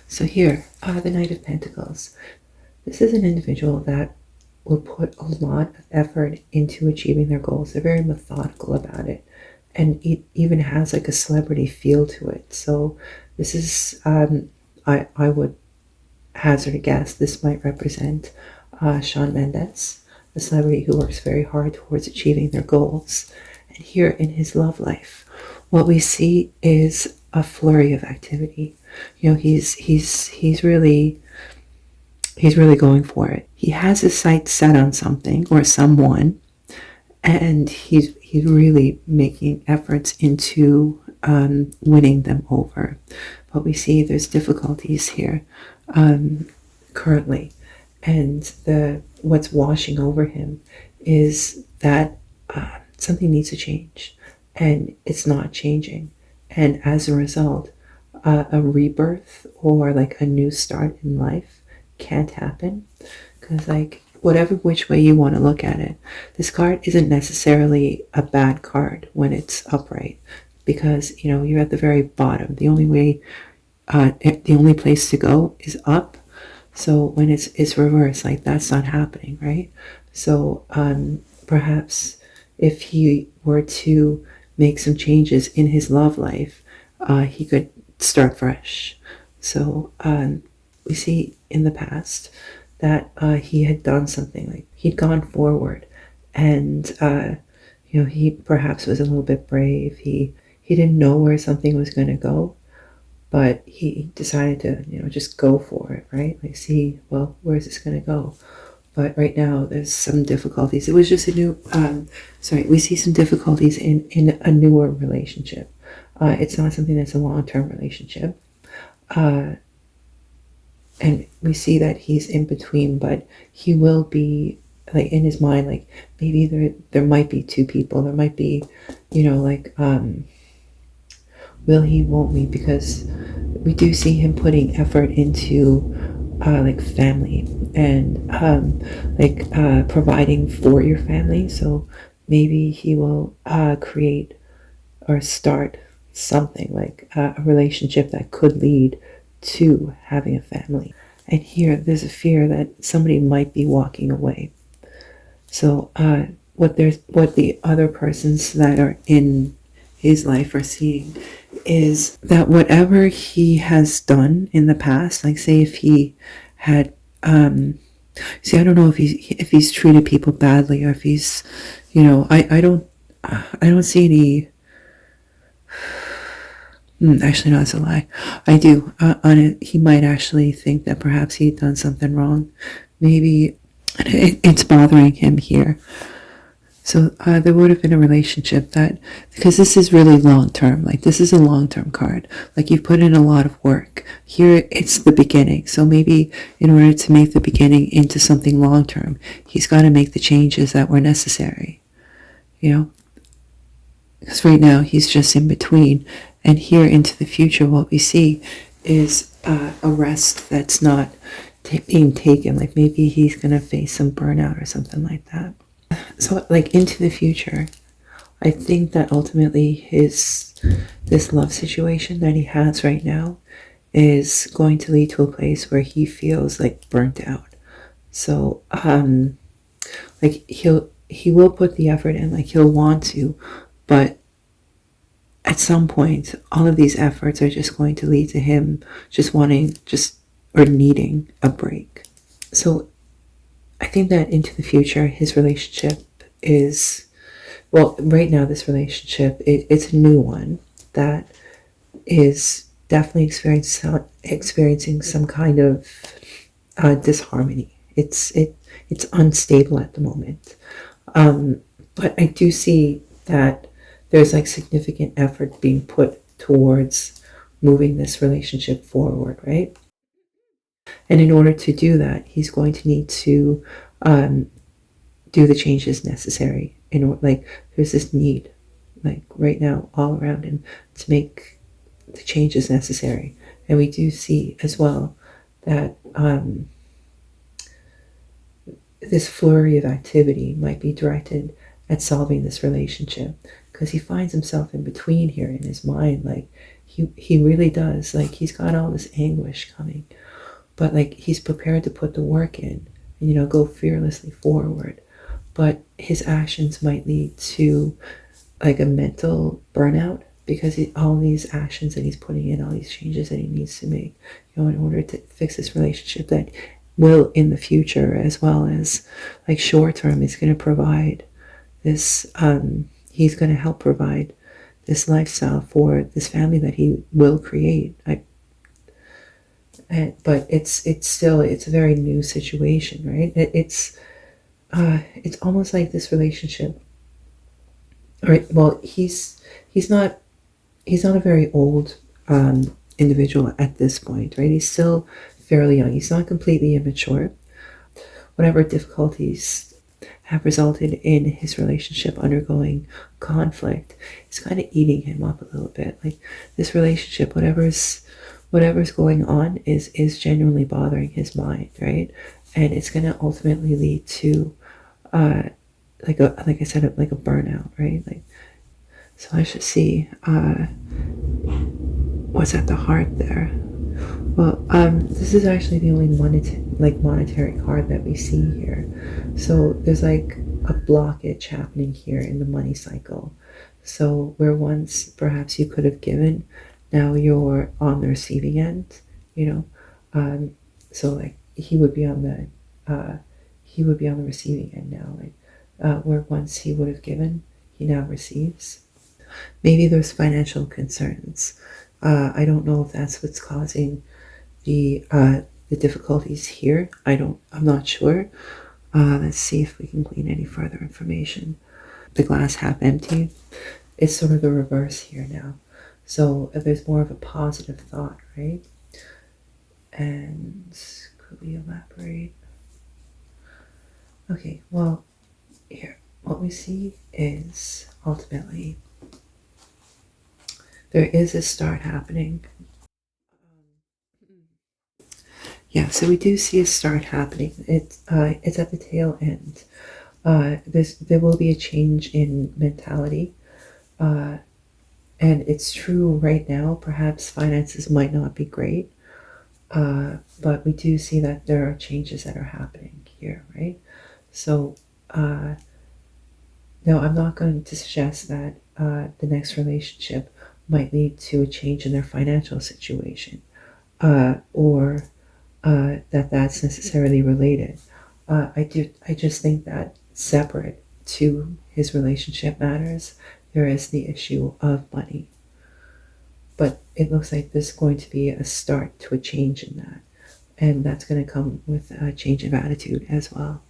So here, the Knight of Pentacles. This is an individual that will put a lot of effort into achieving their goals. They're very methodical about it. And it even has like a celebrity feel to it. So this is, I would hazard a guess, this might represent Shawn Mendes, a celebrity who works very hard towards achieving their goals. And here in his love life, what we see is a flurry of activity. You know, he's really going for it. He has his sights set on something or someone, and he's really making efforts into winning them over. But we see there's difficulties here currently, and what's washing over him is that something needs to change, and it's not changing. And as a result, a rebirth or like a new start in life can't happen, because like whatever which way you want to look at it, this card isn't necessarily a bad card when it's upright, because you know you're at the very bottom. The only way, the only place to go is up. So when it's reversed, like that's not happening, right? So perhaps if he were to make some changes in his love life, he could start fresh. So we see in the past that he had done something, like he'd gone forward, and you know, he perhaps was a little bit brave. He didn't know where something was going to go, but he decided to, you know, just go for it, right? Like, see, well, where's this going to go? But right now there's some difficulties. It was just a new, we see some difficulties in a newer relationship. It's not something that's a long-term relationship. And we see that he's in between, but he will be, like, in his mind, like, maybe there might be two people. There might be, you know, like, will he, won't we? Because we do see him putting effort into like family and providing for your family. So maybe he will create or start something like a relationship that could lead to having a family. And here there's a fear that somebody might be walking away. So what the other persons that are in his life are seeing is that whatever he has done in the past, like say if he had I don't know if he's treated people badly, or if he's, you know, I don't see any. Actually, no, that's a lie. I do. On it, he might actually think that perhaps he'd done something wrong. Maybe it's bothering him here. So there would have been a relationship that, because this is really long-term, like this is a long-term card. Like you've put in a lot of work. Here it's the beginning. So maybe in order to make the beginning into something long-term, he's got to make the changes that were necessary. You know? Because right now he's just in between. And here into the future, what we see is a rest that's not being taken. Like maybe he's going to face some burnout or something like that. So like into the future, I think that ultimately this love situation that he has right now is going to lead to a place where he feels like burnt out. So like he will put the effort in, like he'll want to, but at some point all of these efforts are just going to lead to him just wanting or needing a break. So I think that into the future, his relationship is, well, right now this relationship, it's a new one that is definitely experiencing some kind of disharmony. It's unstable at the moment. But I do see that there's like significant effort being put towards moving this relationship forward, right? And in order to do that, he's going to need to do the changes necessary. Like there's this need, like right now, all around him to make the changes necessary. And we do see as well that this flurry of activity might be directed at solving this relationship, because he finds himself in between here in his mind. Like He really does. Like, he's got all this anguish coming, but like he's prepared to put the work in and, go fearlessly forward. But his actions might lead to like a mental burnout because all these actions that he's putting in, all these changes that he needs to make, in order to fix this relationship that will in the future, as well as like short term, is going to provide this. He's going to help provide this lifestyle for this family that he will create. But it's still, it's a very new situation, right? It's almost like this relationship. Right. Well, he's not a very old individual at this point, right? He's still fairly young. He's not completely immature. Whatever difficulties have resulted in his relationship undergoing conflict, it's kind of eating him up a little bit. Like, this relationship, whatever's going on is genuinely bothering his mind, right? And it's going to ultimately lead to like I said, like a burnout, right? Like, so I should see what's at the heart there. Well, this is actually the only monetary card that we see here. So there's like a blockage happening here in the money cycle. So where once perhaps you could have given, now you're on the receiving end. You know, so like he would be on the receiving end now. Like, where once he would have given, he now receives. Maybe there's financial concerns. I don't know if that's what's causing the difficulties here. I'm not sure. Let's see if we can glean any further information. The glass half empty. It's sort of the reverse here now. So there's more of a positive thought, right? And could we elaborate? Okay, well, here, what we see is ultimately there is a start happening. Yeah, so we do see a start happening. It's at the tail end. There will be a change in mentality, and it's true right now. Perhaps finances might not be great, but we do see that there are changes that are happening here, right? So now I'm not going to suggest that the next relationship might lead to a change in their financial situation, or that's necessarily related. I just think that separate to his relationship matters, there is the issue of money. But it looks like there's going to be a start to a change in that. And that's going to come with a change of attitude as well.